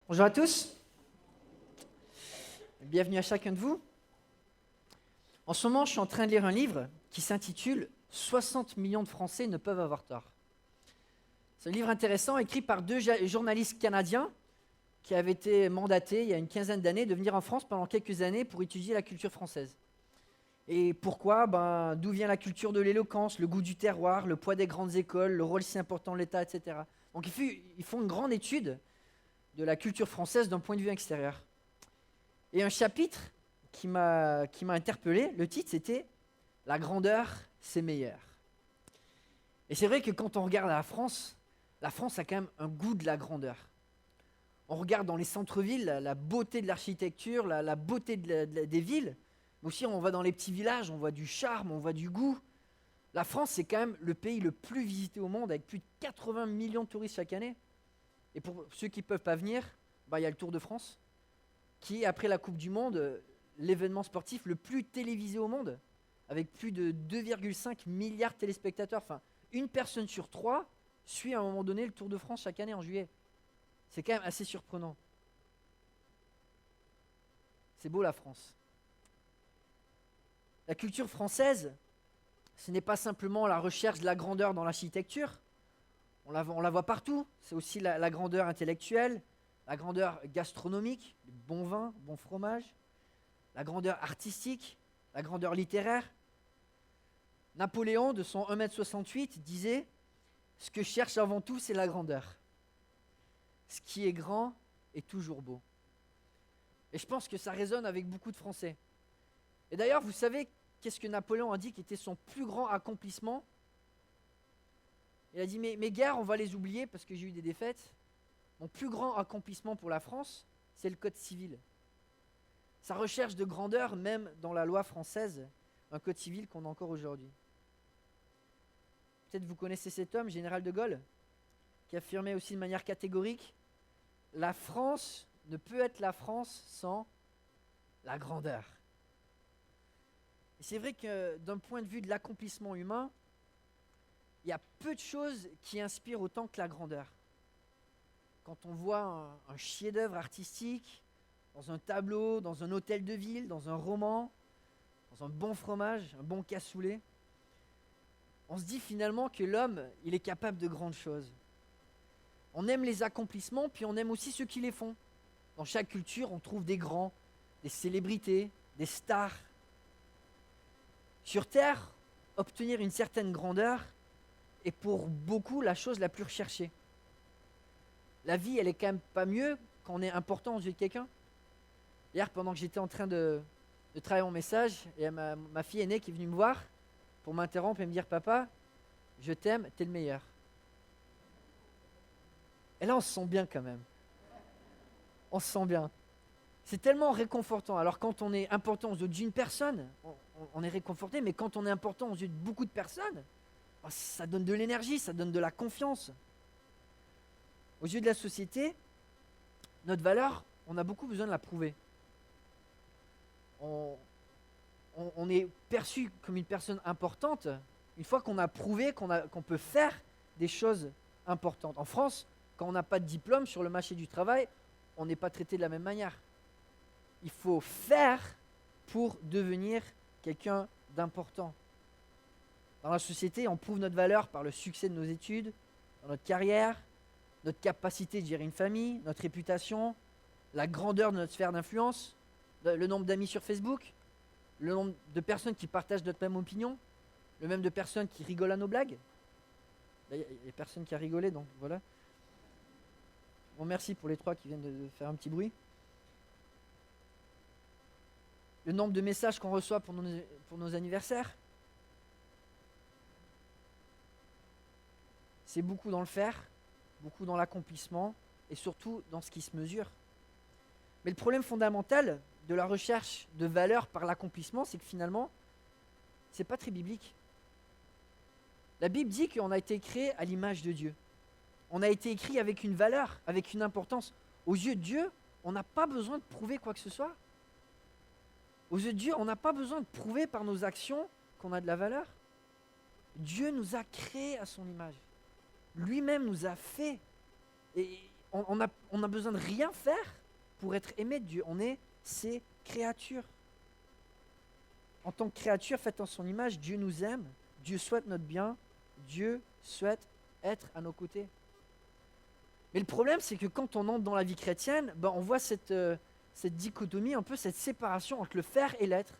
Bonjour à tous, bienvenue à chacun de vous. En ce moment, je suis en train de lire un livre qui s'intitule « 60 millions de Français ne peuvent avoir tort ». C'est un livre intéressant écrit par deux journalistes canadiens qui avaient été mandatés il y a une quinzaine d'années de venir en France pendant quelques années pour étudier la culture française. Et pourquoi? D'où vient la culture de l'éloquence, le goût du terroir, le poids des grandes écoles, le rôle si important de l'État, etc. Donc ils font une grande étude de la culture française d'un point de vue extérieur. Et un chapitre qui m'a interpellé, le titre c'était « La grandeur, c'est meilleur ». Et c'est vrai que quand on regarde la France a quand même un goût de la grandeur. On regarde dans les centres-villes la beauté de l'architecture, la beauté des villes, mais aussi on va dans les petits villages, on voit du charme, on voit du goût. La France, c'est quand même le pays le plus visité au monde, avec plus de 80 millions de touristes chaque année. Et pour ceux qui ne peuvent pas venir, il y a le Tour de France, qui est, après la Coupe du Monde, l'événement sportif le plus télévisé au monde, avec plus de 2,5 milliards de téléspectateurs. Enfin, une personne sur trois suit à un moment donné le Tour de France chaque année en juillet. C'est quand même assez surprenant. C'est beau la France. La culture française, ce n'est pas simplement la recherche de la grandeur dans l'architecture. On la voit partout. C'est aussi la grandeur intellectuelle, la grandeur gastronomique, bon vin, bon fromage, la grandeur artistique, la grandeur littéraire. Napoléon, de son 1,68 m, disait « Ce que je cherche avant tout, c'est la grandeur. Ce qui est grand est toujours beau. » Et je pense que ça résonne avec beaucoup de Français. Et d'ailleurs, vous savez qu'est-ce que Napoléon a dit qui était son plus grand accomplissement? Il a dit, mes guerres, on va les oublier parce que j'ai eu des défaites. Mon plus grand accomplissement pour la France, c'est le Code civil. Sa recherche de grandeur, même dans la loi française, un Code civil qu'on a encore aujourd'hui. Peut-être vous connaissez cet homme, Général de Gaulle, qui affirmait aussi de manière catégorique, la France ne peut être la France sans la grandeur. Et c'est vrai que d'un point de vue de l'accomplissement humain, il y a peu de choses qui inspirent autant que la grandeur. Quand on voit un chef-d'œuvre artistique, dans un tableau, dans un hôtel de ville, dans un roman, dans un bon fromage, un bon cassoulet, on se dit finalement que l'homme, il est capable de grandes choses. On aime les accomplissements, puis on aime aussi ceux qui les font. Dans chaque culture, on trouve des grands, des célébrités, des stars. Sur Terre, obtenir une certaine grandeur est pour beaucoup la chose la plus recherchée. La vie, elle est quand même pas mieux quand on est important aux yeux de quelqu'un. Hier, pendant que j'étais en train de travailler mon message, il y a ma fille aînée qui est venue me voir pour m'interrompre et me dire « Papa, je t'aime, t'es le meilleur. » Et là, on se sent bien quand même. On se sent bien. C'est tellement réconfortant. Alors quand on est important aux yeux d'une personne, on est réconforté, mais quand on est important aux yeux de beaucoup de personnes, ça donne de l'énergie, ça donne de la confiance. Aux yeux de la société, notre valeur, on a beaucoup besoin de la prouver. On est perçu comme une personne importante une fois qu'on a prouvé qu'on peut faire des choses importantes. En France, quand on n'a pas de diplôme sur le marché du travail, on n'est pas traité de la même manière. Il faut faire pour devenir quelqu'un d'important. Dans la société, on prouve notre valeur par le succès de nos études, dans notre carrière, notre capacité de gérer une famille, notre réputation, la grandeur de notre sphère d'influence, le nombre d'amis sur Facebook, le nombre de personnes qui partagent notre même opinion, le nombre de personnes qui rigolent à nos blagues. Là, il y a personne qui a rigolé, donc voilà. Bon, merci pour les 3 qui viennent de faire un petit bruit. Le nombre de messages qu'on reçoit pour nos anniversaires. C'est beaucoup dans le faire, beaucoup dans l'accomplissement et surtout dans ce qui se mesure. Mais le problème fondamental de la recherche de valeur par l'accomplissement, c'est que finalement, c'est pas très biblique. La Bible dit qu'on a été créé à l'image de Dieu. On a été écrit avec une valeur, avec une importance. Aux yeux de Dieu, on n'a pas besoin de prouver quoi que ce soit. Aux yeux de Dieu, on n'a pas besoin de prouver par nos actions qu'on a de la valeur. Dieu nous a créés à son image. Lui-même nous a fait. Et on a besoin de rien faire pour être aimé de Dieu. On est ses créatures. En tant que créature faite en son image, Dieu nous aime, Dieu souhaite notre bien, Dieu souhaite être à nos côtés. Mais le problème, c'est que quand on entre dans la vie chrétienne, on voit cette dichotomie, un peu cette séparation entre le faire et l'être.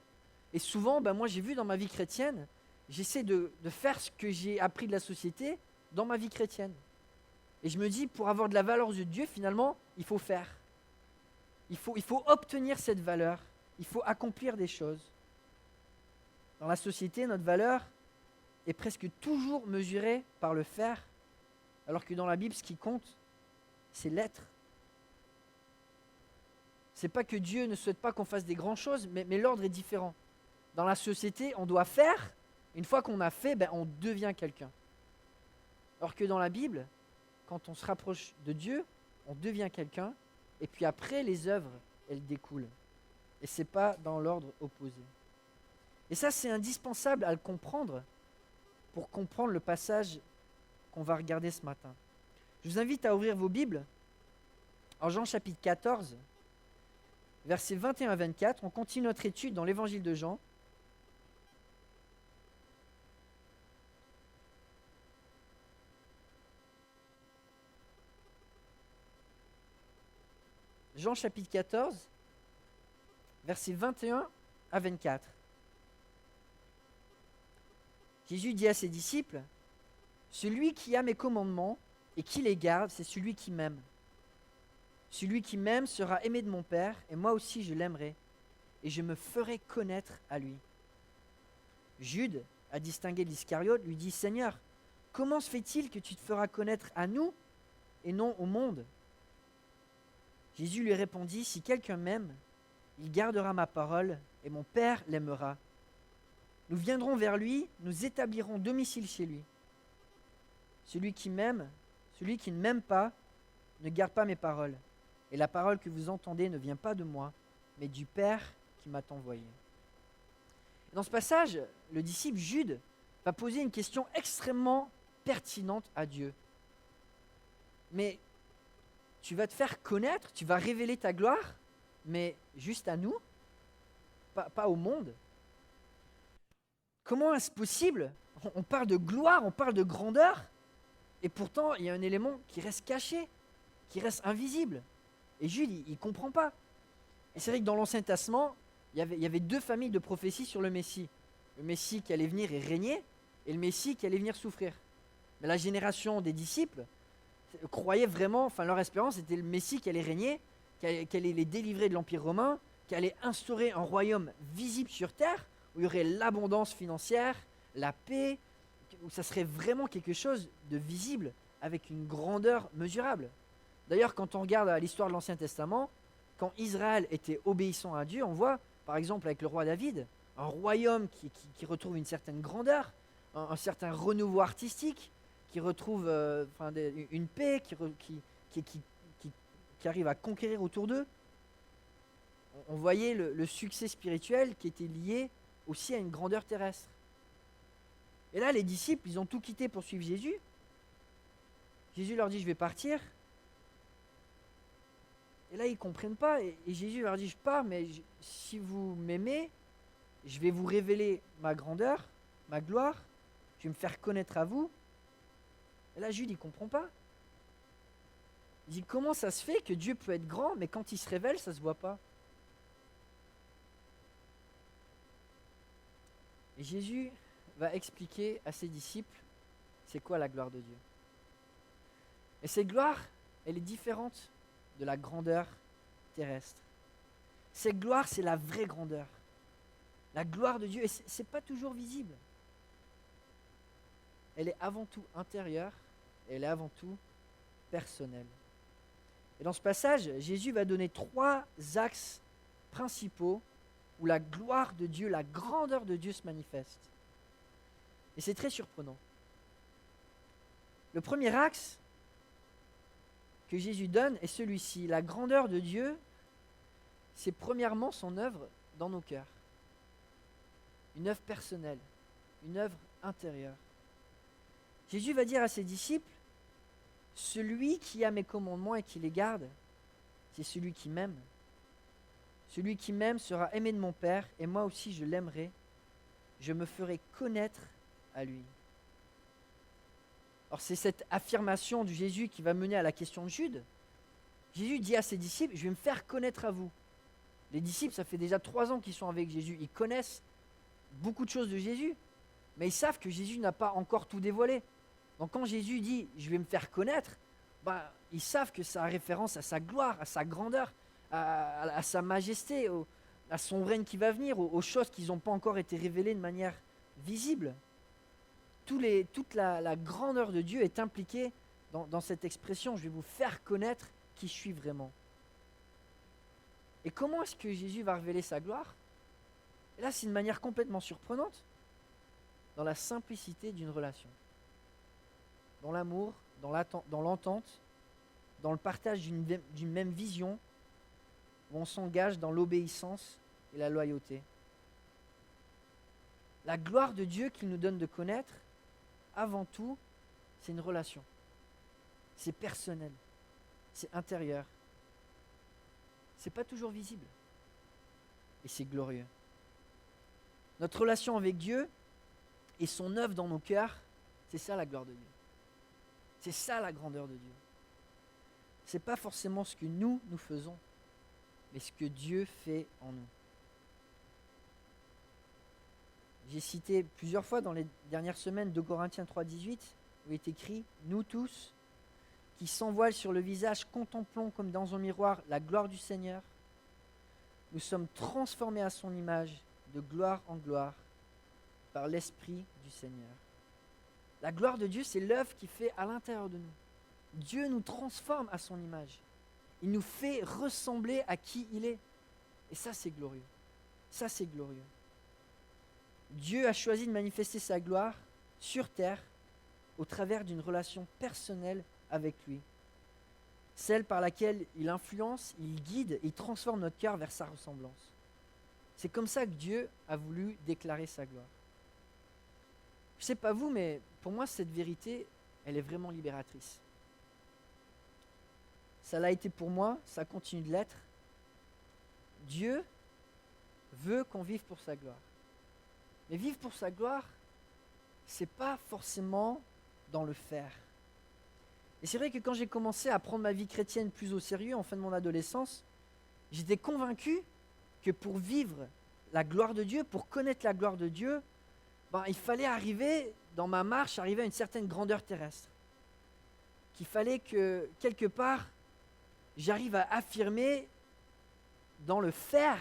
Et souvent, moi j'ai vu dans ma vie chrétienne, j'essaie de faire ce que j'ai appris de la société dans ma vie chrétienne. Et je me dis, pour avoir de la valeur aux yeux de Dieu, finalement, il faut faire. Il faut obtenir cette valeur. Il faut accomplir des choses. Dans la société, notre valeur est presque toujours mesurée par le faire, alors que dans la Bible, ce qui compte, c'est l'être. C'est pas que Dieu ne souhaite pas qu'on fasse des grandes choses, mais l'ordre est différent. Dans la société, on doit faire. Une fois qu'on a fait, on devient quelqu'un. Alors que dans la Bible, quand on se rapproche de Dieu, on devient quelqu'un, et puis après, les œuvres, elles découlent. Et ce n'est pas dans l'ordre opposé. Et ça, c'est indispensable à le comprendre pour comprendre le passage qu'on va regarder ce matin. Je vous invite à ouvrir vos Bibles en Jean chapitre 14, versets 21 à 24. On continue notre étude dans l'évangile de Jean. Jean chapitre 14, versets 21 à 24. Jésus dit à ses disciples, « Celui qui a mes commandements et qui les garde, c'est celui qui m'aime. Celui qui m'aime sera aimé de mon Père, et moi aussi je l'aimerai, et je me ferai connaître à lui. » Jude, à distinguer d'Iscariote, lui dit, « Seigneur, comment se fait-il que tu te feras connaître à nous et non au monde ?» Jésus lui répondit, « Si quelqu'un m'aime, il gardera ma parole, et mon Père l'aimera. Nous viendrons vers lui, nous établirons domicile chez lui. Celui qui m'aime, celui qui ne m'aime pas, ne garde pas mes paroles. Et la parole que vous entendez ne vient pas de moi, mais du Père qui m'a envoyé. » Dans ce passage, le disciple Jude va poser une question extrêmement pertinente à Dieu. Mais tu vas te faire connaître, tu vas révéler ta gloire, mais juste à nous, pas au monde. Comment est-ce possible ? On parle de gloire, on parle de grandeur, et pourtant il y a un élément qui reste caché, qui reste invisible. Et Jude, il ne comprend pas. Et c'est vrai que dans l'Ancien Testament, il y avait deux familles de prophéties sur le Messie. Le Messie qui allait venir et régner, et le Messie qui allait venir souffrir. Mais la génération des disciples croyaient vraiment, enfin leur espérance était le Messie qui allait régner, qui allait les délivrer de l'Empire romain, qui allait instaurer un royaume visible sur terre, où il y aurait l'abondance financière, la paix, où ça serait vraiment quelque chose de visible, avec une grandeur mesurable. D'ailleurs, quand on regarde l'histoire de l'Ancien Testament, quand Israël était obéissant à Dieu, on voit, par exemple avec le roi David, un royaume qui retrouve une certaine grandeur, un certain renouveau artistique, qui retrouve une paix, qui arrive à conquérir autour d'eux. On voyait le succès spirituel qui était lié aussi à une grandeur terrestre. Et là, les disciples, ils ont tout quitté pour suivre Jésus. Jésus leur dit, je vais partir. Et là, ils ne comprennent pas. Et Jésus leur dit, je pars, mais si vous m'aimez, je vais vous révéler ma grandeur, ma gloire. Je vais me faire connaître à vous. Et là, Jude, il ne comprend pas. Il dit, comment ça se fait que Dieu peut être grand, mais quand il se révèle, ça ne se voit pas? Et Jésus va expliquer à ses disciples c'est quoi la gloire de Dieu. Et cette gloire, elle est différente de la grandeur terrestre. Cette gloire, c'est la vraie grandeur. La gloire de Dieu, et ce n'est pas toujours visible. Elle est avant tout intérieure, et elle est avant tout personnelle. Et dans ce passage, Jésus va donner 3 axes principaux où la gloire de Dieu, la grandeur de Dieu se manifeste. Et c'est très surprenant. Le premier axe que Jésus donne est celui-ci. La grandeur de Dieu, c'est premièrement son œuvre dans nos cœurs. Une œuvre personnelle, une œuvre intérieure. Jésus va dire à ses disciples, celui qui a mes commandements et qui les garde, c'est celui qui m'aime. Celui qui m'aime sera aimé de mon Père, et moi aussi je l'aimerai. Je me ferai connaître à lui. Alors c'est cette affirmation de Jésus qui va mener à la question de Jude. Jésus dit à ses disciples, je vais me faire connaître à vous. Les disciples, ça fait déjà 3 ans qu'ils sont avec Jésus. Ils connaissent beaucoup de choses de Jésus, mais ils savent que Jésus n'a pas encore tout dévoilé. Donc quand Jésus dit, je vais me faire connaître, ils savent que ça a référence à sa gloire, à sa grandeur, à sa majesté, à son règne qui va venir, aux choses qui n'ont pas encore été révélées de manière visible. Toute la grandeur de Dieu est impliquée dans cette expression, je vais vous faire connaître qui je suis vraiment. Et comment est-ce que Jésus va révéler sa gloire? Et là, c'est une manière complètement surprenante, dans la simplicité d'une relation, dans l'amour, dans l'entente, dans le partage d'une même vision, où on s'engage dans l'obéissance et la loyauté. La gloire de Dieu qu'il nous donne de connaître, avant tout, c'est une relation. C'est personnel, c'est intérieur. C'est pas toujours visible. Et c'est glorieux. Notre relation avec Dieu et son œuvre dans nos cœurs, c'est ça la gloire de Dieu. C'est ça la grandeur de Dieu. C'est pas forcément ce que nous faisons, mais ce que Dieu fait en nous. J'ai cité plusieurs fois dans les dernières semaines 2 Corinthiens 3,18, où il est écrit « Nous tous, qui sans voile sur le visage, contemplons comme dans un miroir la gloire du Seigneur, nous sommes transformés à son image de gloire en gloire par l'Esprit du Seigneur. » La gloire de Dieu, c'est l'œuvre qu'il fait à l'intérieur de nous. Dieu nous transforme à son image. Il nous fait ressembler à qui il est. Et ça, c'est glorieux. Ça, c'est glorieux. Dieu a choisi de manifester sa gloire sur terre au travers d'une relation personnelle avec lui. Celle par laquelle il influence, il guide, il transforme notre cœur vers sa ressemblance. C'est comme ça que Dieu a voulu déclarer sa gloire. Je ne sais pas vous, mais pour moi, cette vérité, elle est vraiment libératrice. Ça l'a été pour moi, ça continue de l'être. Dieu veut qu'on vive pour sa gloire. Mais vivre pour sa gloire, c'est pas forcément dans le faire. Et c'est vrai que quand j'ai commencé à prendre ma vie chrétienne plus au sérieux, en fin de mon adolescence, j'étais convaincu que pour vivre la gloire de Dieu, pour connaître la gloire de Dieu, il fallait arriver, dans ma marche, arriver à une certaine grandeur terrestre. Qu'il fallait que, quelque part, j'arrive à affirmer dans le faire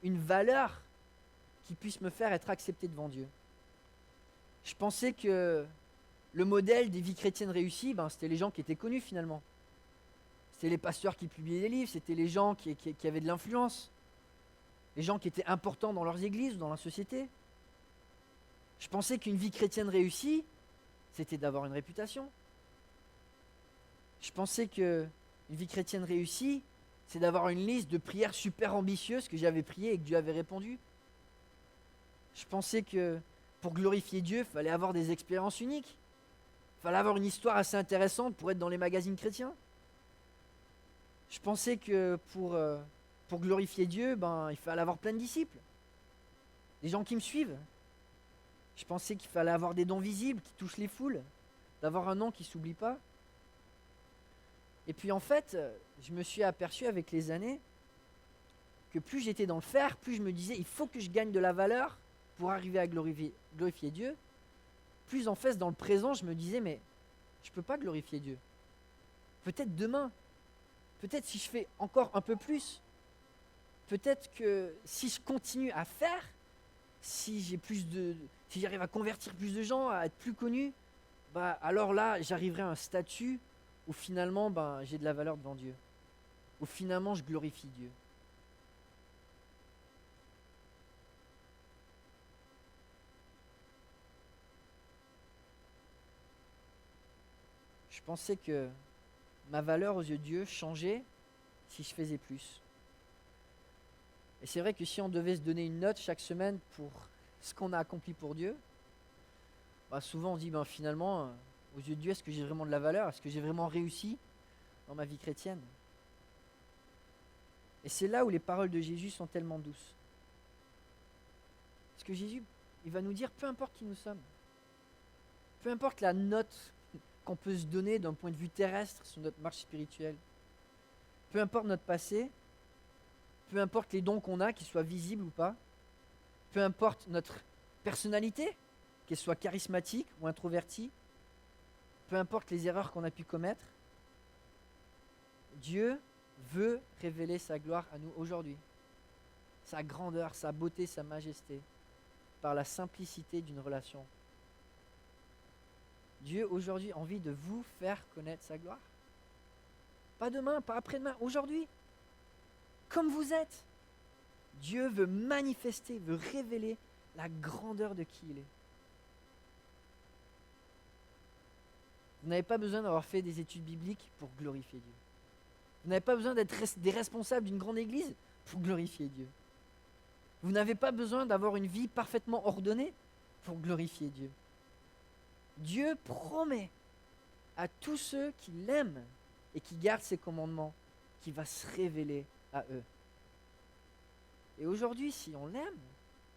une valeur qui puisse me faire être accepté devant Dieu. Je pensais que le modèle des vies chrétiennes réussies, c'était les gens qui étaient connus finalement. C'était les pasteurs qui publiaient des livres, c'était les gens qui avaient de l'influence, les gens qui étaient importants dans leurs églises ou dans la société. Je pensais qu'une vie chrétienne réussie, c'était d'avoir une réputation. Je pensais qu'une vie chrétienne réussie, c'est d'avoir une liste de prières super ambitieuses que j'avais priées et que Dieu avait répondu. Je pensais que pour glorifier Dieu, il fallait avoir des expériences uniques. Il fallait avoir une histoire assez intéressante pour être dans les magazines chrétiens. Je pensais que pour glorifier Dieu, il fallait avoir plein de disciples. Des gens qui me suivent. Je pensais qu'il fallait avoir des dons visibles qui touchent les foules. D'avoir un nom qui ne s'oublie pas. Et puis en fait, je me suis aperçu avec les années que plus j'étais dans le faire, plus je me disais, il faut que je gagne de la valeur pour arriver à glorifier Dieu. Plus en fait, dans le présent, je me disais, mais je ne peux pas glorifier Dieu. Peut-être demain, peut-être si je fais encore un peu plus, peut-être que si je continue à faire, si j'arrive à convertir plus de gens, à être plus connu, alors là, j'arriverai à un statut où finalement, j'ai de la valeur devant Dieu. Où finalement, je glorifie Dieu. Je pensais que ma valeur aux yeux de Dieu changeait si je faisais plus. Et c'est vrai que si on devait se donner une note chaque semaine pour ce qu'on a accompli pour Dieu, souvent on dit finalement, Aux yeux de Dieu, est-ce que j'ai vraiment de la valeur? Est-ce que j'ai vraiment réussi dans ma vie chrétienne? Et c'est là où les paroles de Jésus sont tellement douces. Parce que Jésus, il va nous dire, peu importe qui nous sommes, peu importe la note qu'on peut se donner d'un point de vue terrestre sur notre marche spirituelle, peu importe notre passé, peu importe les dons qu'on a, qu'ils soient visibles ou pas, peu importe notre personnalité, qu'elle soit charismatique ou introvertie, peu importe les erreurs qu'on a pu commettre, Dieu veut révéler sa gloire à nous aujourd'hui. Sa grandeur, sa beauté, sa majesté, par la simplicité d'une relation. Dieu aujourd'hui a envie de vous faire connaître sa gloire. Pas demain, pas après-demain, aujourd'hui. Comme vous êtes. Dieu veut manifester, veut révéler la grandeur de qui il est. Vous n'avez pas besoin d'avoir fait des études bibliques pour glorifier Dieu. Vous n'avez pas besoin d'être des responsables d'une grande église pour glorifier Dieu. Vous n'avez pas besoin d'avoir une vie parfaitement ordonnée pour glorifier Dieu. Dieu promet à tous ceux qui l'aiment et qui gardent ses commandements qu'il va se révéler à eux. Et aujourd'hui, si on l'aime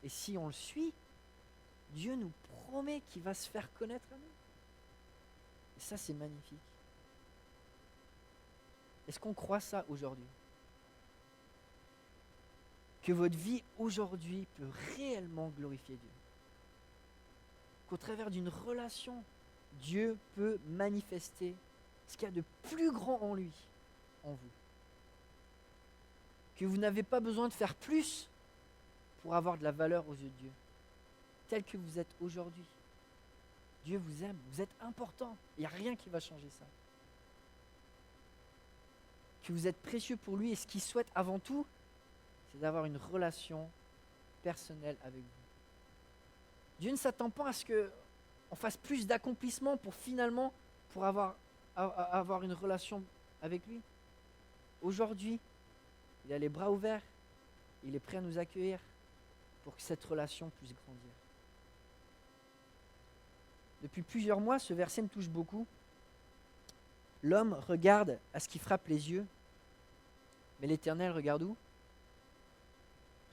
et si on le suit, Dieu nous promet qu'il va se faire connaître à nous. Et ça, c'est magnifique. Est-ce qu'on croit ça aujourd'hui? Que votre vie aujourd'hui peut réellement glorifier Dieu? Qu'au travers d'une relation, Dieu peut manifester ce qu'il y a de plus grand en lui, en vous? Que vous n'avez pas besoin de faire plus pour avoir de la valeur aux yeux de Dieu, tel que vous êtes aujourd'hui. Dieu vous aime, vous êtes important, il n'y a rien qui va changer ça. Que vous êtes précieux pour lui et ce qu'il souhaite avant tout, c'est d'avoir une relation personnelle avec vous. Dieu ne s'attend pas à ce qu'on fasse plus d'accomplissements pour avoir une relation avec lui. Aujourd'hui, il a les bras ouverts, il est prêt à nous accueillir pour que cette relation puisse grandir. Depuis plusieurs mois, ce verset me touche beaucoup. L'homme regarde à ce qui frappe les yeux, mais l'Éternel regarde où?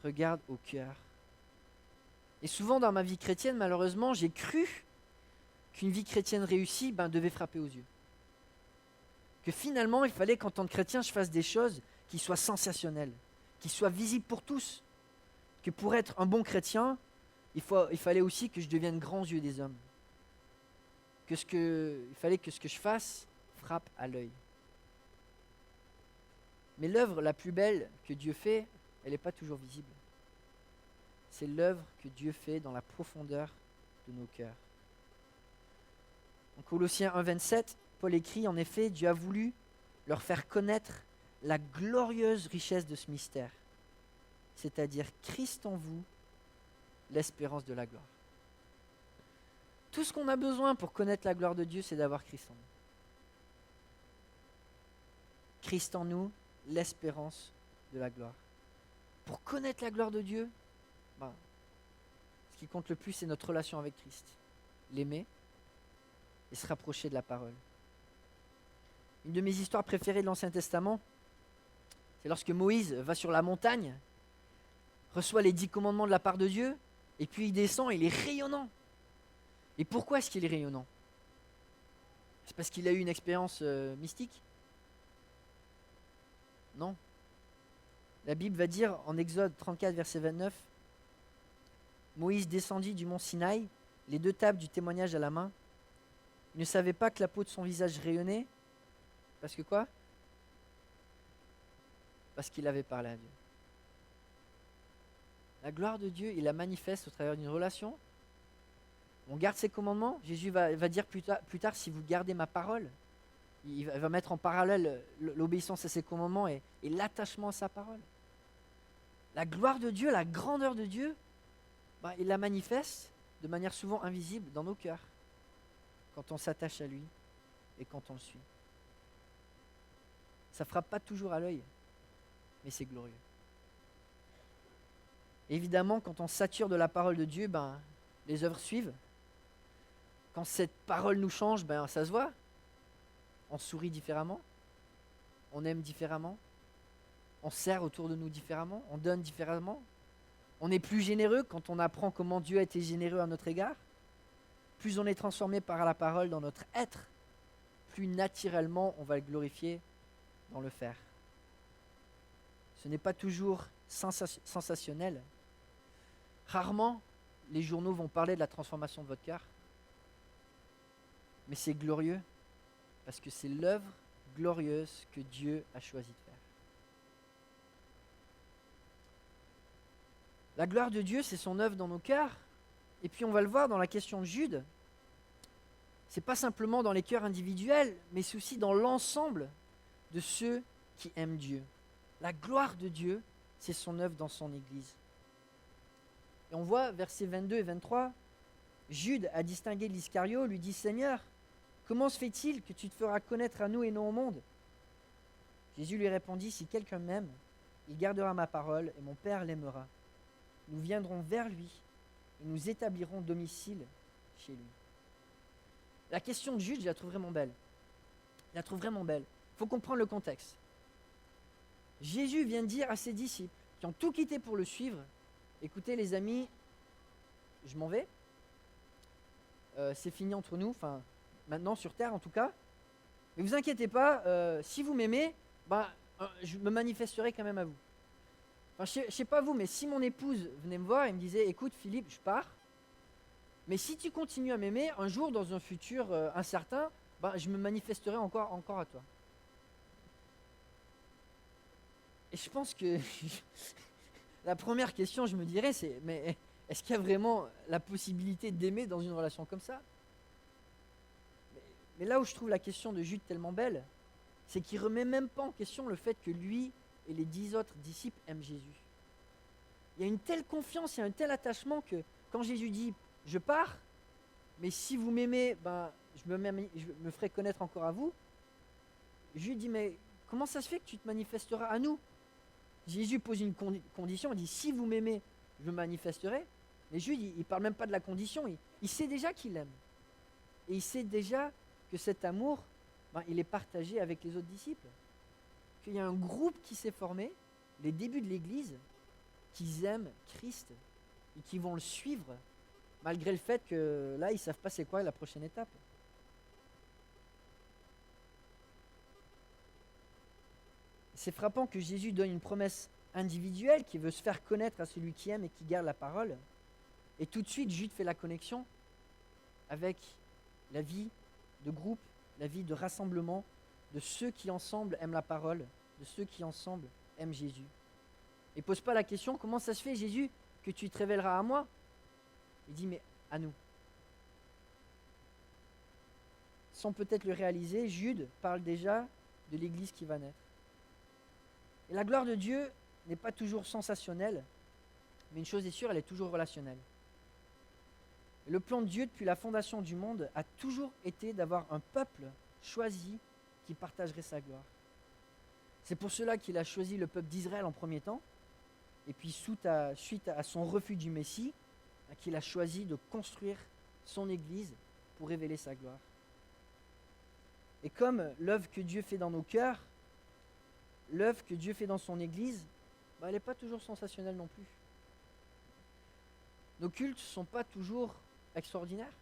Regarde au cœur. Et souvent dans ma vie chrétienne, malheureusement, j'ai cru qu'une vie chrétienne réussie devait frapper aux yeux. Que finalement, il fallait qu'en tant que chrétien, je fasse des choses qui soient sensationnelles, qui soient visibles pour tous. Que pour être un bon chrétien, il fallait aussi que je devienne grand aux yeux des hommes. Il fallait que ce que je fasse frappe à l'œil. Mais l'œuvre la plus belle que Dieu fait, elle n'est pas toujours visible. C'est l'œuvre que Dieu fait dans la profondeur de nos cœurs. En Colossiens 1,27, Paul écrit, en effet, Dieu a voulu leur faire connaître la glorieuse richesse de ce mystère, c'est-à-dire Christ en vous, l'espérance de la gloire. Tout ce qu'on a besoin pour connaître la gloire de Dieu, c'est d'avoir Christ en nous. Christ en nous, l'espérance de la gloire. Pour connaître la gloire de Dieu, ce qui compte le plus, c'est notre relation avec Christ. L'aimer et se rapprocher de la parole. Une de mes histoires préférées de l'Ancien Testament, c'est lorsque Moïse va sur la montagne, reçoit les 10 commandements de la part de Dieu, et puis il descend et il est rayonnant. Et pourquoi est-ce qu'il est rayonnant? C'est parce qu'il a eu une expérience mystique? Non. La Bible va dire en Exode 34, verset 29, Moïse descendit du mont Sinaï, les 2 tables du témoignage à la main. Il ne savait pas que la peau de son visage rayonnait. Parce que quoi? Parce qu'il avait parlé à Dieu. La gloire de Dieu, il la manifeste au travers d'une relation. On garde ses commandements. Jésus va dire plus tard, si vous gardez ma parole, il va mettre en parallèle l'obéissance à ses commandements et l'attachement à sa parole. La gloire de Dieu, la grandeur de Dieu, il la manifeste de manière souvent invisible dans nos cœurs, quand on s'attache à lui et quand on le suit. Ça ne frappe pas toujours à l'œil, mais c'est glorieux. Évidemment, quand on sature de la parole de Dieu, les œuvres suivent. quand cette parole nous change, ben ça se voit. On sourit différemment, on aime différemment, on sert autour de nous différemment, on donne différemment. On est plus généreux quand on apprend comment Dieu a été généreux à notre égard. Plus on est transformé par la parole dans notre être, plus naturellement on va le glorifier dans le faire. Ce n'est pas toujours sensationnel. Rarement, les journaux vont parler de la transformation de votre cœur. Mais c'est glorieux, parce que c'est l'œuvre glorieuse que Dieu a choisi de faire. La gloire de Dieu, c'est son œuvre dans nos cœurs. Et puis on va le voir dans la question de Jude. C'est pas simplement dans les cœurs individuels, mais c'est aussi dans l'ensemble de ceux qui aiment Dieu. La gloire de Dieu, c'est son œuvre dans son Église. Et on voit, versets 22 et 23, Jude a distingué l'Iscario, lui dit « Seigneur, comment se fait-il que tu te feras connaître à nous et non au monde ?» Jésus lui répondit « Si quelqu'un m'aime, il gardera ma parole et mon Père l'aimera. Nous viendrons vers lui et nous établirons domicile chez lui. » La question de Jude, je la trouve vraiment belle. Il faut comprendre le contexte. Jésus vient de dire à ses disciples qui ont tout quitté pour le suivre, écoutez les amis, je m'en vais. C'est fini entre nous, enfin maintenant sur terre en tout cas. Mais vous inquiétez pas, si vous m'aimez, je me manifesterai quand même à vous. Enfin, je sais pas vous, mais si mon épouse venait me voir et me disait, écoute Philippe, je pars, mais si tu continues à m'aimer, un jour dans un futur incertain, je me manifesterai encore à toi. Et je pense que la première question, je me dirais, c'est, mais est-ce qu'il y a vraiment la possibilité d'aimer dans une relation comme ça ? Mais là où je trouve la question de Jude tellement belle, c'est qu'il ne remet même pas en question le fait que lui et les 10 autres disciples aiment Jésus. Il y a une telle confiance, il y a un tel attachement que quand Jésus dit « je pars, mais si vous m'aimez, je me ferai connaître encore à vous », Jude dit « mais comment ça se fait que tu te manifesteras à nous ?» Jésus pose une condition, il dit « si vous m'aimez, je me manifesterai ». Mais Jude, il ne parle même pas de la condition, il sait déjà qu'il aime. Et il sait déjà que cet amour, il est partagé avec les autres disciples. Qu'il y a un groupe qui s'est formé, les débuts de l'Église, qui aiment Christ et qui vont le suivre, malgré le fait que là, ils ne savent pas c'est quoi la prochaine étape. C'est frappant que Jésus donne une promesse individuelle qui veut se faire connaître à celui qui aime et qui garde la parole. Et tout de suite, Jude fait la connexion avec la vie de groupe, la vie de rassemblement, de ceux qui ensemble aiment la parole, de ceux qui ensemble aiment Jésus. Et ne pose pas la question, comment ça se fait, Jésus, que tu te révéleras à moi ? Il dit, mais à nous. Sans peut-être le réaliser, Jude parle déjà de l'Église qui va naître. Et la gloire de Dieu n'est pas toujours sensationnelle, mais une chose est sûre, elle est toujours relationnelle. Et le plan de Dieu depuis la fondation du monde a toujours été d'avoir un peuple choisi qui partagerait sa gloire. C'est pour cela qu'il a choisi le peuple d'Israël en premier temps, et puis suite à son refus du Messie, qu'il a choisi de construire son Église pour révéler sa gloire. Et comme l'œuvre que Dieu fait dans nos cœurs, l'œuvre que Dieu fait dans son Église, elle n'est pas toujours sensationnelle non plus. Nos cultes ne sont pas toujours extraordinaires.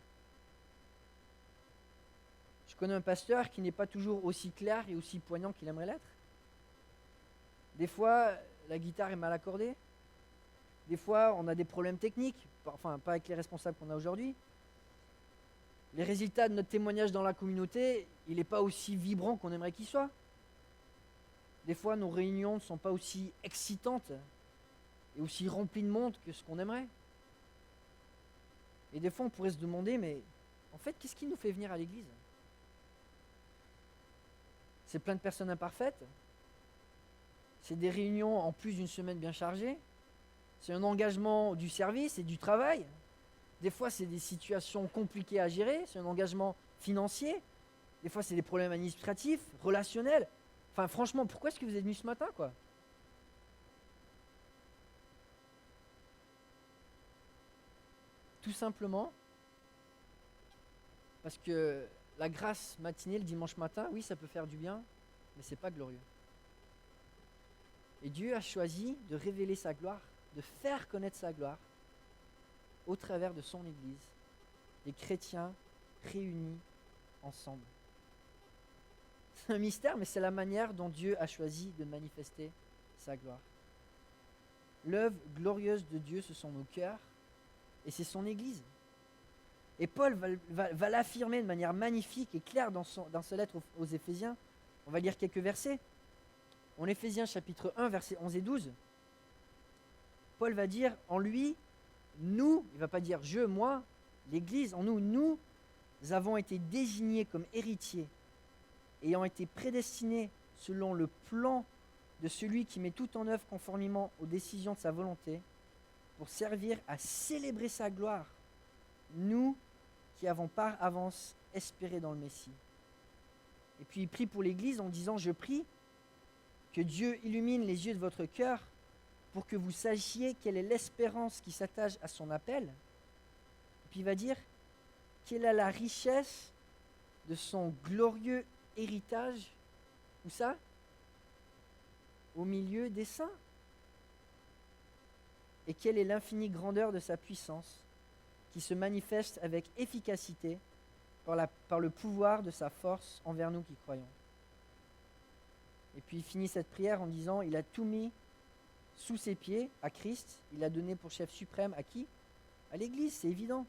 Je connais un pasteur qui n'est pas toujours aussi clair et aussi poignant qu'il aimerait l'être. Des fois, la guitare est mal accordée. Des fois, on a des problèmes techniques, enfin pas avec les responsables qu'on a aujourd'hui. Les résultats de notre témoignage dans la communauté, il n'est pas aussi vibrant qu'on aimerait qu'il soit. Des fois, nos réunions ne sont pas aussi excitantes et aussi remplies de monde que ce qu'on aimerait. Et des fois, on pourrait se demander, mais en fait, qu'est-ce qui nous fait venir à l'église ? C'est plein de personnes imparfaites. C'est des réunions en plus d'une semaine bien chargée. C'est un engagement du service et du travail. Des fois, c'est des situations compliquées à gérer. C'est un engagement financier. Des fois, c'est des problèmes administratifs, relationnels. Enfin, franchement, pourquoi est-ce que vous êtes venus ce matin, quoi ? Tout simplement Parce que la grâce matinée, le dimanche matin, oui, ça peut faire du bien, mais c'est pas glorieux. Et Dieu a choisi de révéler sa gloire, de faire connaître sa gloire au travers de son Église, des chrétiens réunis ensemble. C'est un mystère, mais c'est la manière dont Dieu a choisi de manifester sa gloire. L'œuvre glorieuse de Dieu, ce sont nos cœurs et c'est son Église. Et Paul va l'affirmer de manière magnifique et claire dans sa lettre aux Éphésiens. On va lire quelques versets. En Éphésiens chapitre 1, versets 11 et 12, Paul va dire, en lui, nous, il ne va pas dire je, moi, l'Église, en nous, nous avons été désignés comme héritiers, ayant été prédestinés selon le plan de celui qui met tout en œuvre conformément aux décisions de sa volonté, pour servir à célébrer sa gloire, nous qui avons par avance espéré dans le Messie. Et puis il prie pour l'Église en disant, je prie que Dieu illumine les yeux de votre cœur pour que vous sachiez quelle est l'espérance qui s'attache à son appel. Et puis il va dire, quelle est la richesse de son glorieux héritage. Où ça? Au milieu des saints. Et quelle est l'infinie grandeur de sa puissance qui se manifeste avec efficacité par le pouvoir de sa force envers nous qui croyons. Et puis il finit cette prière en disant, il a tout mis sous ses pieds à Christ, il a donné pour chef suprême à qui? À l'Église, c'est évident,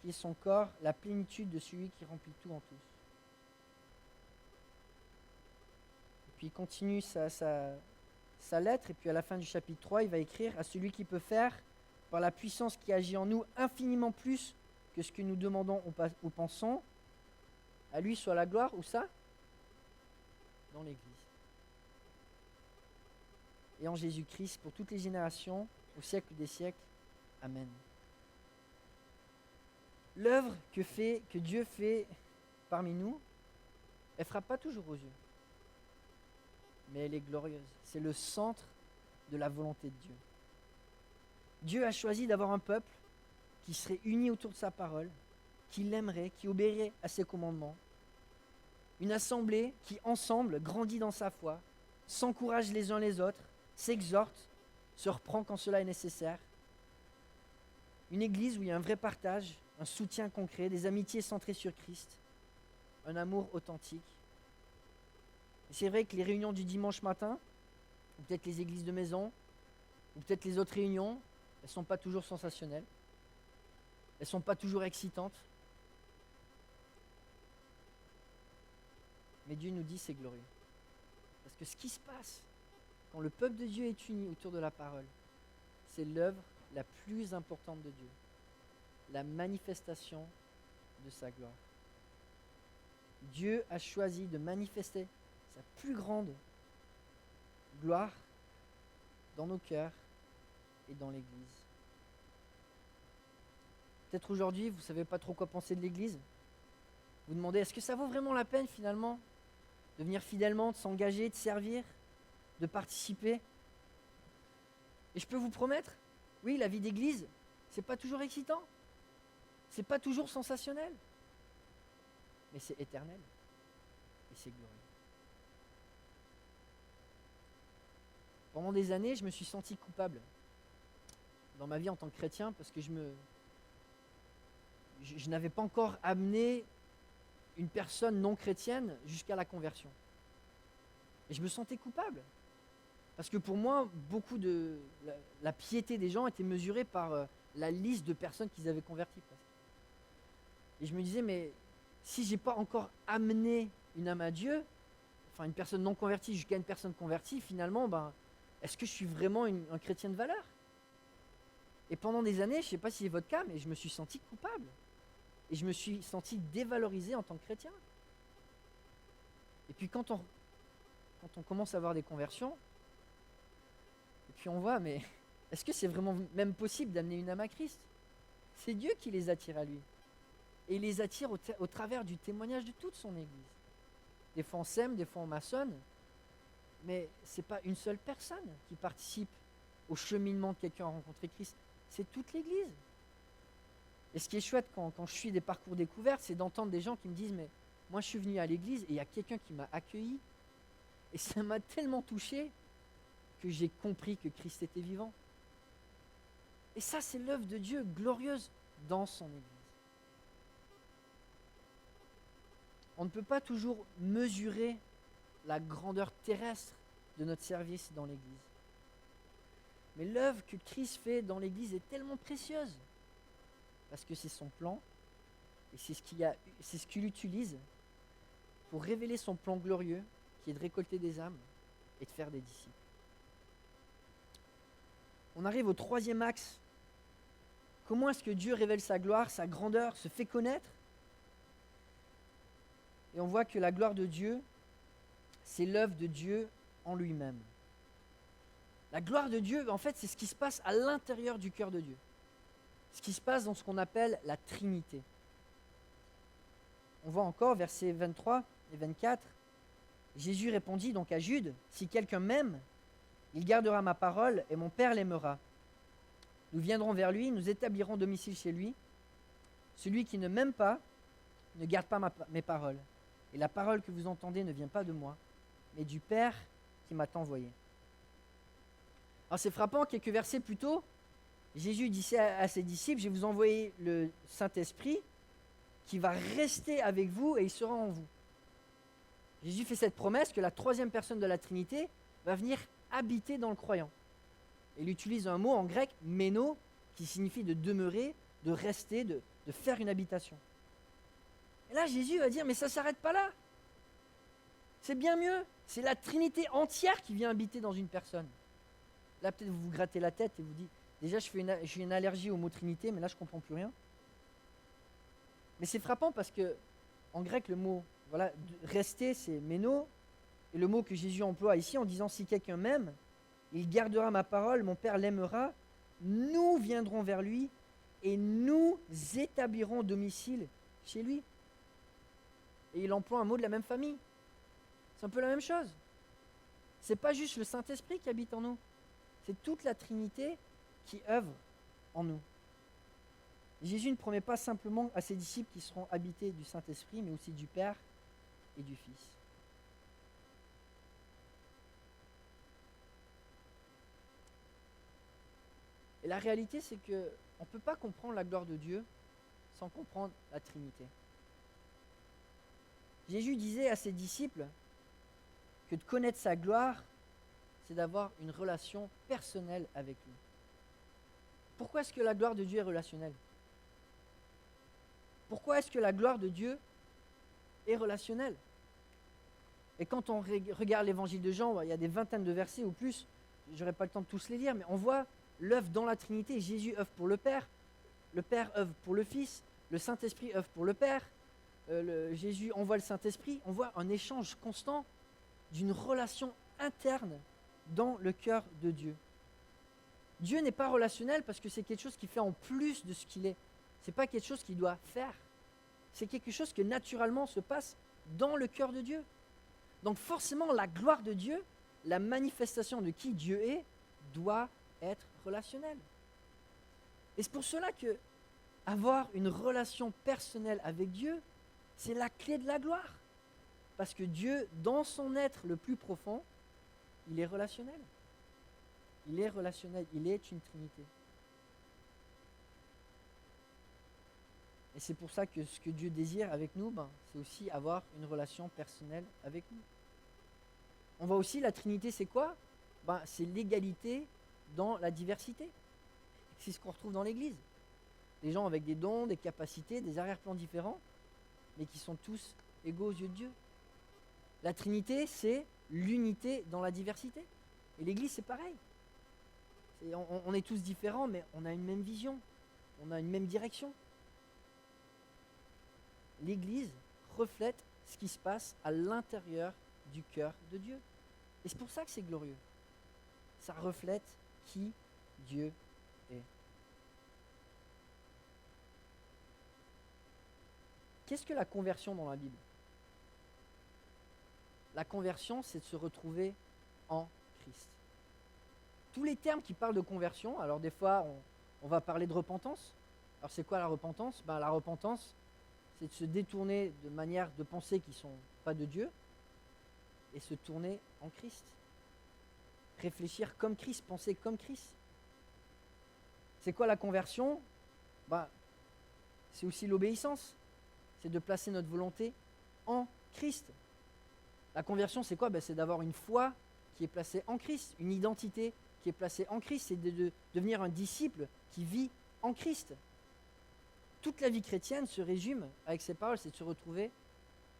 qui est son corps, la plénitude de celui qui remplit tout en tous. Et puis il continue sa lettre, et puis à la fin du chapitre 3, il va écrire à celui qui peut faire, par la puissance qui agit en nous, infiniment plus que ce que nous demandons ou pensons, à lui soit la gloire, où ça? Dans l'Église. Et en Jésus-Christ, pour toutes les générations, au siècle des siècles. Amen. L'œuvre que Dieu fait parmi nous, elle ne frappe pas toujours aux yeux, mais elle est glorieuse. C'est le centre de la volonté de Dieu. Dieu a choisi d'avoir un peuple qui serait uni autour de sa parole, qui l'aimerait, qui obéirait à ses commandements. Une assemblée qui, ensemble, grandit dans sa foi, s'encourage les uns les autres, s'exhorte, se reprend quand cela est nécessaire. Une église où il y a un vrai partage, un soutien concret, des amitiés centrées sur Christ, un amour authentique. Et c'est vrai que les réunions du dimanche matin, ou peut-être les églises de maison, ou peut-être les autres réunions, elles ne sont pas toujours sensationnelles. Elles ne sont pas toujours excitantes. Mais Dieu nous dit c'est glorieux. Parce que ce qui se passe quand le peuple de Dieu est uni autour de la parole, c'est l'œuvre la plus importante de Dieu. La manifestation de sa gloire. Dieu a choisi de manifester sa plus grande gloire dans nos cœurs et dans l'Église. Peut-être aujourd'hui, vous ne savez pas trop quoi penser de l'Église. Vous demandez, est-ce que ça vaut vraiment la peine finalement de venir fidèlement, de s'engager, de servir, de participer? Et je peux vous promettre, oui, la vie d'Église, c'est pas toujours excitant, c'est pas toujours sensationnel, mais c'est éternel et c'est glorieux. Pendant des années, je me suis senti coupable dans ma vie en tant que chrétien parce que je n'avais pas encore amené une personne non chrétienne jusqu'à la conversion. Et je me sentais coupable. Parce que pour moi, beaucoup de la piété des gens était mesurée par la liste de personnes qu'ils avaient converties. Et je me disais, mais si je n'ai pas encore amené une âme à Dieu, enfin une personne non convertie jusqu'à une personne convertie, finalement, est-ce que je suis vraiment un chrétien de valeur? Et pendant des années, je ne sais pas si c'est votre cas, mais je me suis senti coupable. Et je me suis senti dévalorisé en tant que chrétien. Et puis quand on commence à avoir des conversions, et puis on voit, mais est-ce que c'est vraiment même possible d'amener une âme à Christ? C'est Dieu qui les attire à lui. Et il les attire au travers du témoignage de toute son Église. Des fois on sème, des fois on maçonne, mais ce n'est pas une seule personne qui participe au cheminement de quelqu'un à rencontrer Christ, c'est toute l'Église. Et ce qui est chouette quand je suis des parcours découvertes, c'est d'entendre des gens qui me disent, mais moi je suis venu à l'église et il y a quelqu'un qui m'a accueilli. Et ça m'a tellement touché que j'ai compris que Christ était vivant. Et ça, c'est l'œuvre de Dieu glorieuse dans son église. On ne peut pas toujours mesurer la grandeur terrestre de notre service dans l'église. Mais l'œuvre que Christ fait dans l'église est tellement précieuse. Parce que c'est son plan, et c'est ce qu'il utilise pour révéler son plan glorieux, qui est de récolter des âmes et de faire des disciples. On arrive au troisième axe. Comment est-ce que Dieu révèle sa gloire, sa grandeur, se fait connaître? Et on voit que la gloire de Dieu, c'est l'œuvre de Dieu en lui-même. La gloire de Dieu, en fait, c'est ce qui se passe à l'intérieur du cœur de Dieu. Ce qui se passe dans ce qu'on appelle la Trinité. On voit encore, versets 23 et 24, Jésus répondit donc à Jude, « Si quelqu'un m'aime, il gardera ma parole et mon Père l'aimera. Nous viendrons vers lui, nous établirons domicile chez lui. Celui qui ne m'aime pas ne garde pas mes paroles. Et la parole que vous entendez ne vient pas de moi, mais du Père qui m'a envoyé. » Alors c'est frappant, quelques versets plus tôt, Jésus disait à ses disciples, « Je vais vous envoyer le Saint-Esprit qui va rester avec vous et il sera en vous. » Jésus fait cette promesse que la troisième personne de la Trinité va venir habiter dans le croyant. Il utilise un mot en grec, méno, qui signifie de demeurer, de rester, de faire une habitation. Et là, Jésus va dire, mais ça ne s'arrête pas là. C'est bien mieux. C'est la Trinité entière qui vient habiter dans une personne. Là, peut-être vous vous grattez la tête et vous dites, déjà, j'ai une allergie au mot Trinité, mais là, je ne comprends plus rien. Mais c'est frappant parce que, en grec, le mot rester, c'est méno. Et le mot que Jésus emploie ici en disant, si quelqu'un m'aime, il gardera ma parole, mon Père l'aimera, nous viendrons vers lui et nous établirons domicile chez lui. Et il emploie un mot de la même famille. C'est un peu la même chose. C'est pas juste le Saint-Esprit qui habite en nous, c'est toute la Trinité qui œuvre en nous. Jésus ne promet pas simplement à ses disciples qui seront habités du Saint-Esprit, mais aussi du Père et du Fils. Et la réalité, c'est qu'on ne peut pas comprendre la gloire de Dieu sans comprendre la Trinité. Jésus disait à ses disciples que de connaître sa gloire, c'est d'avoir une relation personnelle avec lui. Pourquoi est-ce que la gloire de Dieu est relationnelle? Pourquoi est-ce que la gloire de Dieu est relationnelle? Et quand on regarde l'évangile de Jean, il y a des vingtaines de versets ou plus, je n'aurai pas le temps de tous les lire, mais on voit l'œuvre dans la Trinité. Jésus œuvre pour le Père œuvre pour le Fils, le Saint-Esprit œuvre pour le Père, Jésus envoie le Saint-Esprit. On voit un échange constant d'une relation interne dans le cœur de Dieu. Dieu n'est pas relationnel parce que c'est quelque chose qui fait en plus de ce qu'il est. Ce n'est pas quelque chose qu'il doit faire. C'est quelque chose que naturellement se passe dans le cœur de Dieu. Donc forcément, la gloire de Dieu, la manifestation de qui Dieu est, doit être relationnelle. Et c'est pour cela que avoir une relation personnelle avec Dieu, c'est la clé de la gloire. Parce que Dieu, dans son être le plus profond, il est relationnel. Il est relationnel, il est une Trinité. Et c'est pour ça que ce que Dieu désire avec nous, c'est aussi avoir une relation personnelle avec nous. On voit aussi la Trinité, c'est quoi? C'est l'égalité dans la diversité. C'est ce qu'on retrouve dans l'Église. Des gens avec des dons, des capacités, des arrière-plans différents, mais qui sont tous égaux aux yeux de Dieu. La Trinité, c'est l'unité dans la diversité. Et l'Église, c'est pareil. On est tous différents, mais on a une même vision. On a une même direction. L'Église reflète ce qui se passe à l'intérieur du cœur de Dieu. Et c'est pour ça que c'est glorieux. Ça reflète qui Dieu est. Qu'est-ce que la conversion dans la Bible? La conversion, c'est de se retrouver en Christ. Tous les termes qui parlent de conversion, alors des fois on va parler de repentance, Alors c'est quoi la repentance? La repentance, c'est de se détourner de manières de penser qui ne sont pas de Dieu et se tourner en Christ. Réfléchir comme Christ, penser comme Christ. C'est quoi la conversion? C'est aussi l'obéissance. C'est de placer notre volonté en Christ. La conversion, c'est quoi? C'est d'avoir une foi qui est placée en Christ, une identité qui est placée en Christ, c'est de devenir un disciple qui vit en Christ. Toute la vie chrétienne se résume avec ces paroles, c'est de se retrouver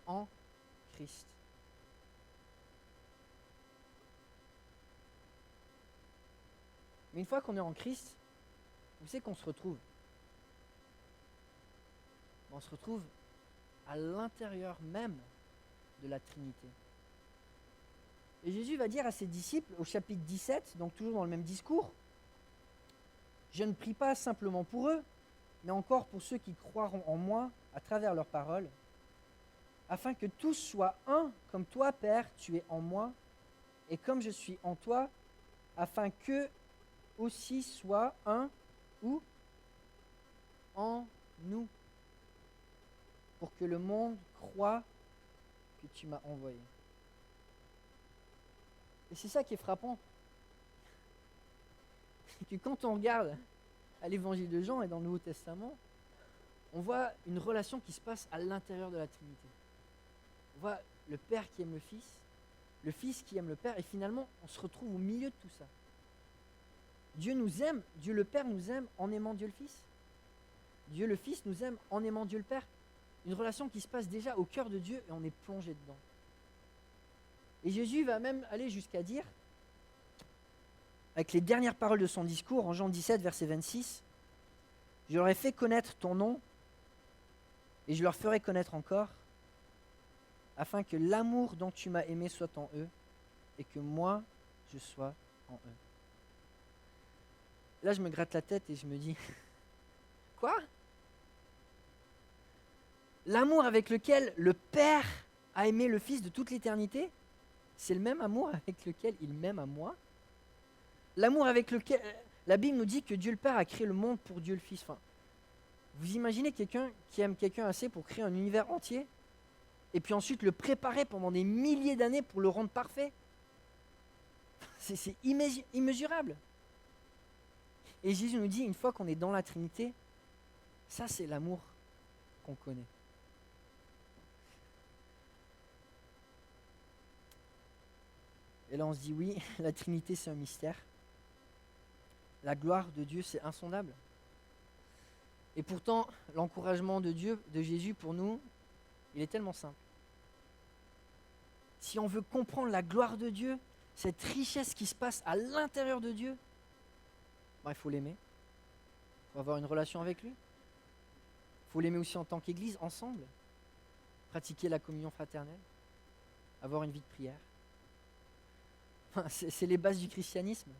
en Christ. Mais une fois qu'on est en Christ, où c'est qu'on se retrouve? On se retrouve à l'intérieur même de la Trinité. Et Jésus va dire à ses disciples au chapitre 17, donc toujours dans le même discours, « Je ne prie pas simplement pour eux, mais encore pour ceux qui croiront en moi à travers leurs paroles, afin que tous soient un, comme toi, Père, tu es en moi, et comme je suis en toi, afin qu'eux aussi soient un, ou en nous, pour que le monde croie que tu m'as envoyé. » Et c'est ça qui est frappant. C'est que quand on regarde à l'évangile de Jean et dans le Nouveau Testament, on voit une relation qui se passe à l'intérieur de la Trinité. On voit le Père qui aime le Fils qui aime le Père, et finalement, on se retrouve au milieu de tout ça. Dieu nous aime, Dieu le Père nous aime en aimant Dieu le Fils. Dieu le Fils nous aime en aimant Dieu le Père. Une relation qui se passe déjà au cœur de Dieu et on est plongé dedans. Et Jésus va même aller jusqu'à dire, avec les dernières paroles de son discours, en Jean 17, verset 26, « Je leur ai fait connaître ton nom, et je leur ferai connaître encore, afin que l'amour dont tu m'as aimé soit en eux, et que moi, je sois en eux. » Là, je me gratte la tête et je me dis, quoi? L'amour avec lequel le Père a aimé le Fils de toute l'éternité, c'est le même amour avec lequel il m'aime à moi. L'amour avec lequel la Bible nous dit que Dieu le Père a créé le monde pour Dieu le Fils. Enfin, vous imaginez quelqu'un qui aime quelqu'un assez pour créer un univers entier et puis ensuite le préparer pendant des milliers d'années pour le rendre parfait? C'est immesurable. Et Jésus nous dit, une fois qu'on est dans la Trinité, ça c'est l'amour qu'on connaît. Et là on se dit, oui, la Trinité c'est un mystère. La gloire de Dieu c'est insondable. Et pourtant, l'encouragement de Dieu, de Jésus pour nous, il est tellement simple. Si on veut comprendre la gloire de Dieu, cette richesse qui se passe à l'intérieur de Dieu, il faut l'aimer. Il faut avoir une relation avec lui. Il faut l'aimer aussi en tant qu'Église, ensemble. Pratiquer la communion fraternelle. Avoir une vie de prière. C'est les bases du christianisme.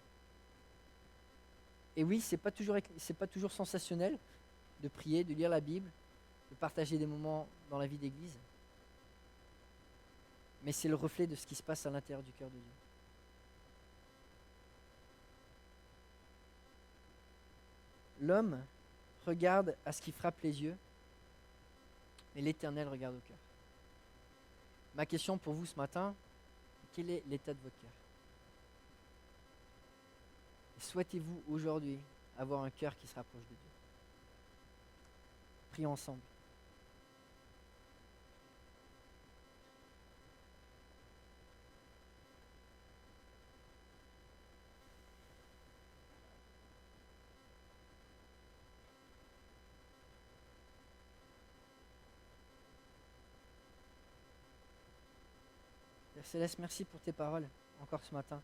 Et oui, c'est pas toujours sensationnel de prier, de lire la Bible, de partager des moments dans la vie d'église. Mais c'est le reflet de ce qui se passe à l'intérieur du cœur de Dieu. L'homme regarde à ce qui frappe les yeux, mais l'Éternel regarde au cœur. Ma question pour vous ce matin, quel est l'état de votre cœur? Souhaitez-vous aujourd'hui avoir un cœur qui se rapproche de Dieu? Prions ensemble. Père Céleste, merci pour tes paroles, encore ce matin.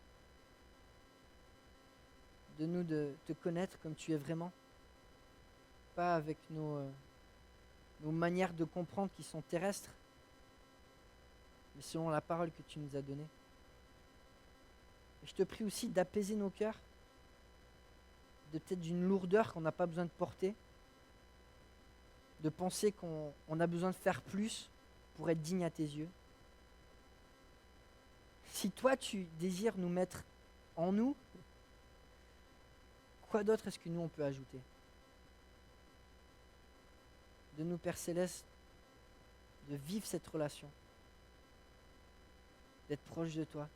Donne-nous de te connaître comme tu es vraiment, pas avec nos manières de comprendre qui sont terrestres, mais selon la parole que tu nous as donnée. Et je te prie aussi d'apaiser nos cœurs, de peut-être d'une lourdeur qu'on n'a pas besoin de porter, de penser qu'on a besoin de faire plus pour être digne à tes yeux. Si toi tu désires nous mettre en nous, quoi d'autre est-ce que nous on peut ajouter? Donne-nous, Père Céleste, de vivre cette relation, d'être proche de toi,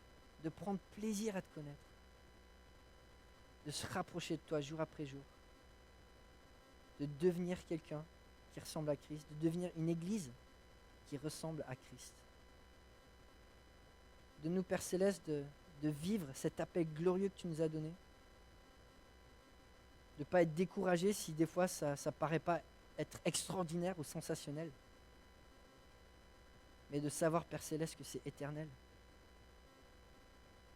de prendre plaisir à te connaître, de se rapprocher de toi jour après jour, de devenir quelqu'un qui ressemble à Christ, de devenir une église qui ressemble à Christ. Donne-nous, Père Céleste, de vivre cet appel glorieux que tu nous as donné, de ne pas être découragé si des fois ça ne paraît pas être extraordinaire ou sensationnel, mais de savoir, Père Céleste, que c'est éternel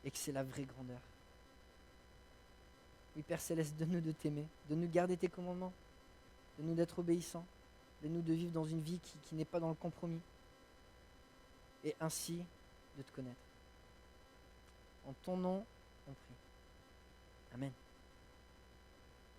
et que c'est la vraie grandeur. Oui, Père Céleste, donne-nous de t'aimer, donne-nous de garder tes commandements, donne-nous d'être obéissants, donne-nous de vivre dans une vie qui n'est pas dans le compromis, et ainsi de te connaître. En ton nom, on prie. Amen.